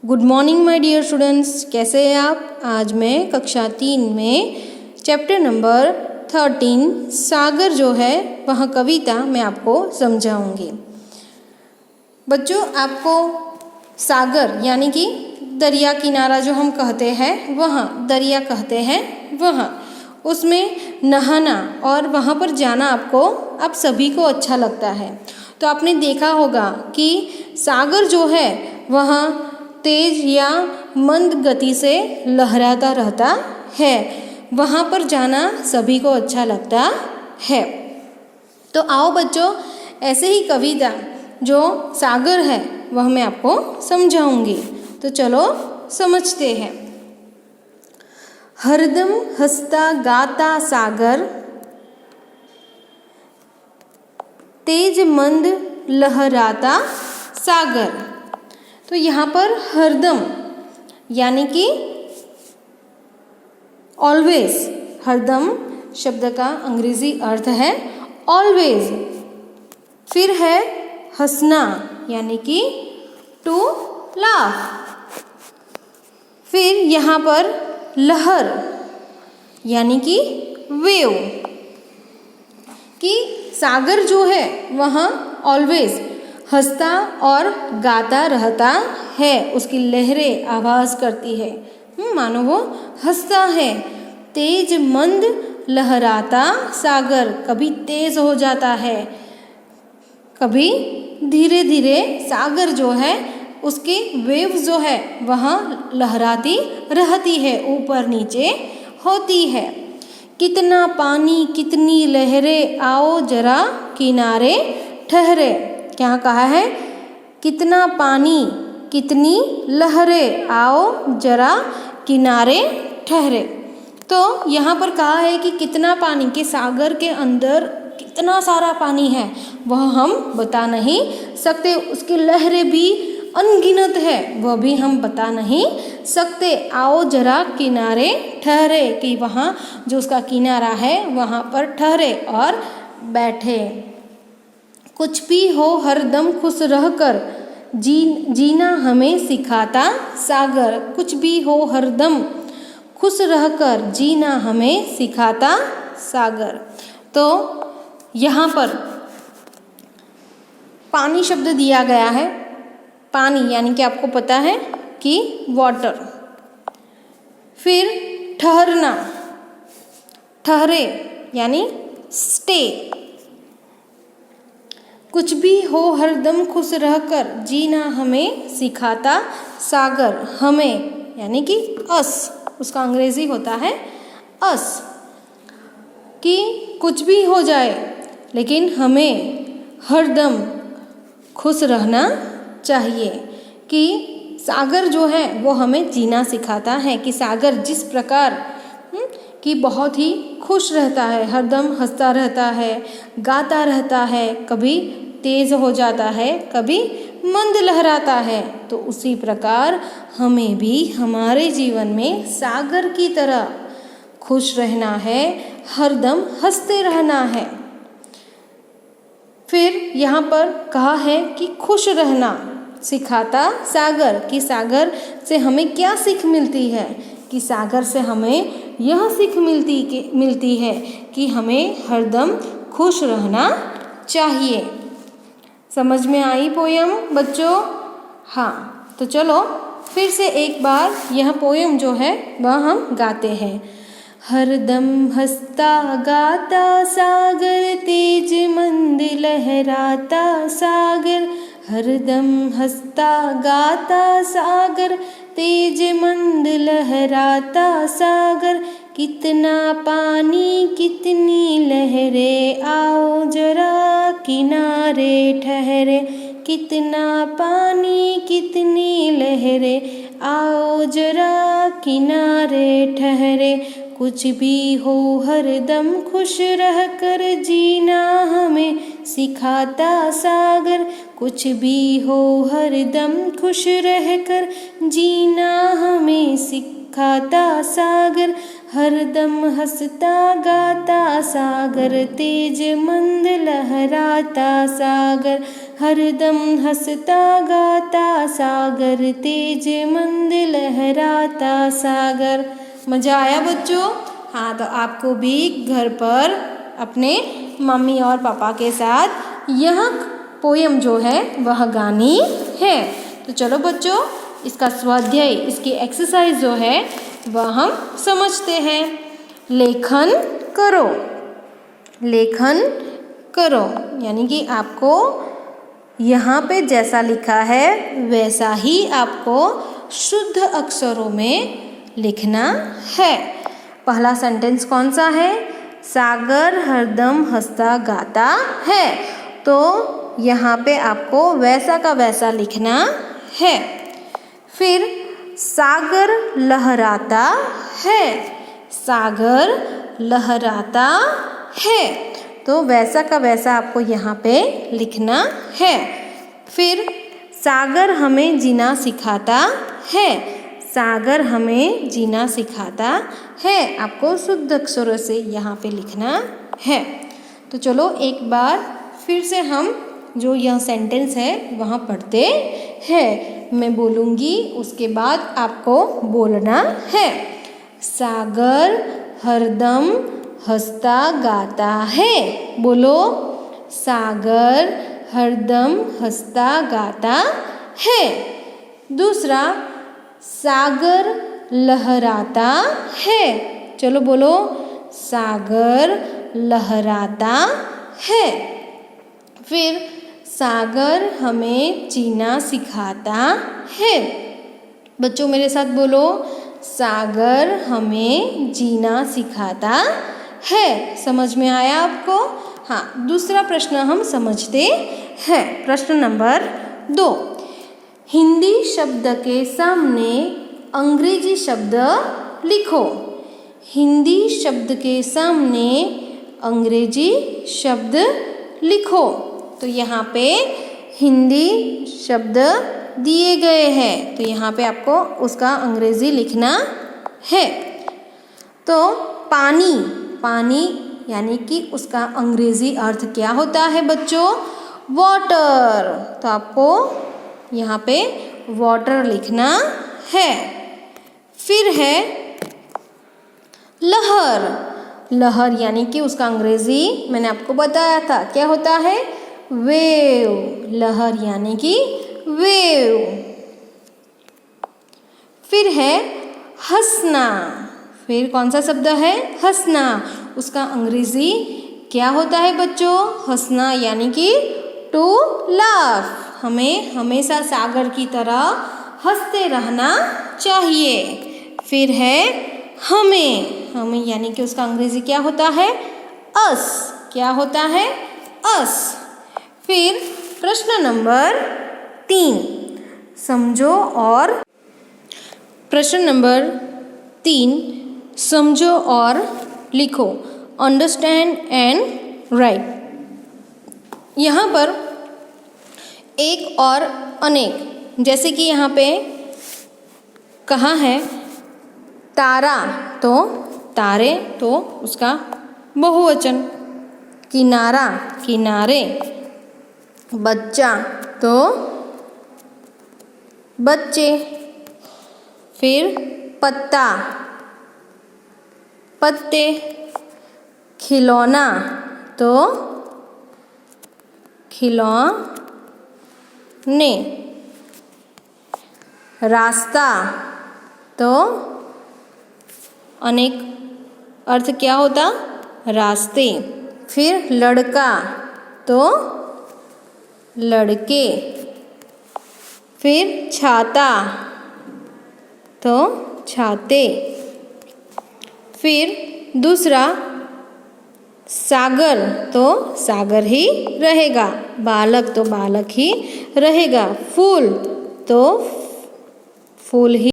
Good morning my dear students, कैसे हैं आप। आज मैं कक्षा 3 में चैप्टर नंबर 13 सागर जो है वह कविता मैं आपको समझाऊंगी। बच्चों, आपको सागर यानी कि दरिया किनारा जो हम कहते हैं, वहाँ दरिया कहते हैं, वहाँ उसमें नहाना और वहाँ पर जाना आप सभी को अच्छा लगता है। तो आपने देखा होगा कि सागर जो है वह तेज या मंद गति से लहराता रहता है। वहाँ पर जाना सभी को अच्छा लगता है। तो आओ बच्चों, ऐसे ही कविता जो सागर है वह मैं आपको समझाऊंगी। तो चलो समझते हैं। हरदम हंसता गाता सागर, तेज मंद लहराता सागर। तो यहाँ पर हरदम यानी कि ऑलवेज, हरदम शब्द का अंग्रेजी अर्थ है ऑलवेज। फिर है हंसना यानी कि टू लाफ। फिर यहाँ पर लहर यानी कि वेव, कि सागर जो है वहाँ ऑलवेज हंसता और गाता रहता है। उसकी लहरें आवाज़ करती है, मानो वो हंसता है। तेज मंद लहराता सागर, कभी तेज हो जाता है, कभी धीरे धीरे सागर जो है उसकी वेव जो है वहाँ लहराती रहती है, ऊपर नीचे होती है। कितना पानी कितनी लहरें, आओ जरा किनारे ठहरे। क्या कहा है? कितना पानी कितनी लहरें, आओ जरा किनारे ठहरे। तो यहाँ पर कहा है कि कितना पानी, के सागर के अंदर कितना सारा पानी है वह हम बता नहीं सकते। उसकी लहरें भी अनगिनत है, वह भी हम बता नहीं सकते। आओ जरा किनारे ठहरे, कि वहाँ जो उसका किनारा है वहाँ पर ठहरे और बैठे। कुछ भी हो हरदम खुश रहकर जीना हमें सिखाता सागर। कुछ भी हो हरदम खुश रहकर जीना हमें सिखाता सागर। तो यहाँ पर पानी शब्द दिया गया है। पानी यानी कि आपको पता है कि वाटर। फिर ठहरना, ठहरे यानी स्टे। कुछ भी हो हरदम खुश रहकर जीना हमें सिखाता सागर। हमें यानी कि अस, उसका अंग्रेजी होता है अस, कि कुछ भी हो जाए लेकिन हमें हरदम खुश रहना चाहिए। कि सागर जो है वो हमें जीना सिखाता है, कि सागर जिस प्रकार कि बहुत ही खुश रहता है, हरदम हंसता रहता है, गाता रहता है, कभी तेज हो जाता है, कभी मंद लहराता है। तो उसी प्रकार हमें भी हमारे जीवन में सागर की तरह खुश रहना है, हरदम हंसते रहना है। फिर यहाँ पर कहा है कि खुश रहना सिखाता सागर, कि सागर से हमें क्या सीख मिलती है? कि सागर से हमें यह सीख मिलती है कि हमें हरदम खुश रहना चाहिए। समझ में आई पोयम बच्चों? हाँ, तो चलो फिर से एक बार यह पोयम जो है वह हम गाते हैं। हरदम हंसता गाता सागर, तेज मंद लहराता सागर। हरदम हंसता गाता सागर, तेज मंद लहराता सागर। कितना पानी कितनी लहरें, आओ जरा किनारे ठहरे। कितना पानी कितनी लहरें, आओ जरा किनारे ठहरे। कुछ भी हो हरदम खुश रहकर जीना हमें सिखाता सागर। कुछ भी हो हरदम खुश रहकर जीना हमें सिखाता सागर। हरदम हंसता गाता सागर, तेज मंद लहराता सागर। हरदम हंसता गाता सागर, तेज मंद लहराता सागर। मज़ा आया बच्चों? हाँ, तो आपको भी घर पर अपने मम्मी और पापा के साथ यह पोयम जो है वह गानी है। तो चलो बच्चों, इसका स्वाध्याय, इसकी एक्सरसाइज जो है वह हम समझते हैं। लेखन करो, लेखन करो यानी कि आपको यहाँ पे जैसा लिखा है वैसा ही आपको शुद्ध अक्षरों में लिखना है। पहला सेंटेंस कौन सा है? सागर हरदम हंसता गाता है। तो यहाँ पे आपको वैसा का वैसा लिखना है। फिर सागर लहराता है, सागर लहराता है, तो वैसा का वैसा आपको यहाँ पे लिखना है। फिर सागर हमें जीना सिखाता है, सागर हमें जीना सिखाता है, आपको शुद्ध अक्षरों से यहाँ पे लिखना है। तो चलो एक बार फिर से हम जो यह सेंटेंस है वहाँ पढ़ते हैं। मैं बोलूँगी, उसके बाद आपको बोलना है। सागर हरदम हंसता गाता है। बोलो, सागर हरदम हंसता गाता है। दूसरा, सागर लहराता है। चलो बोलो, सागर लहराता है। फिर सागर हमें जीना सिखाता है। बच्चों मेरे साथ बोलो, सागर हमें जीना सिखाता है। समझ में आया आपको? हाँ, दूसरा प्रश्न हम समझते हैं। प्रश्न नंबर 2, हिंदी शब्द के सामने अंग्रेजी शब्द लिखो। हिंदी शब्द के सामने अंग्रेजी शब्द लिखो। तो यहाँ पे हिंदी शब्द दिए गए हैं, तो यहाँ पे आपको उसका अंग्रेजी लिखना है। तो पानी, पानी यानी कि उसका अंग्रेजी अर्थ क्या होता है बच्चों? वाटर। तो आपको यहाँ पे वाटर लिखना है। फिर है लहर। लहर यानी कि उसका अंग्रेजी मैंने आपको बताया था, क्या होता है? वेव। लहर यानी कि वेव। फिर है हंसना। फिर कौन सा शब्द है? हंसना। उसका अंग्रेजी क्या होता है बच्चों? हंसना यानी कि टू लाफ। हमें हमेशा सागर की तरह हंसते रहना चाहिए। फिर है हमें। हमें यानी कि उसका अंग्रेजी क्या होता है? अस। क्या होता है? अस। फिर प्रश्न नंबर 3, समझो और प्रश्न नंबर 3, समझो और लिखो। Understand and right. यहाँ पर एक और अनेक, जैसे कि यहाँ पे कहा है तारा, तो तारे, तो उसका बहुवचन। किनारा, किनारे। बच्चा, तो बच्चे। फिर पत्ता, पत्ते। खिलौना, तो खिलौने। रास्ता, तो अनेक अर्थ क्या होता? रास्ते। फिर लड़का, तो लड़के। फिर छाता, तो छाते। फिर दूसरा सागर, तो सागर ही रहेगा। बालक, तो बालक ही रहेगा। फूल, तो फूल ही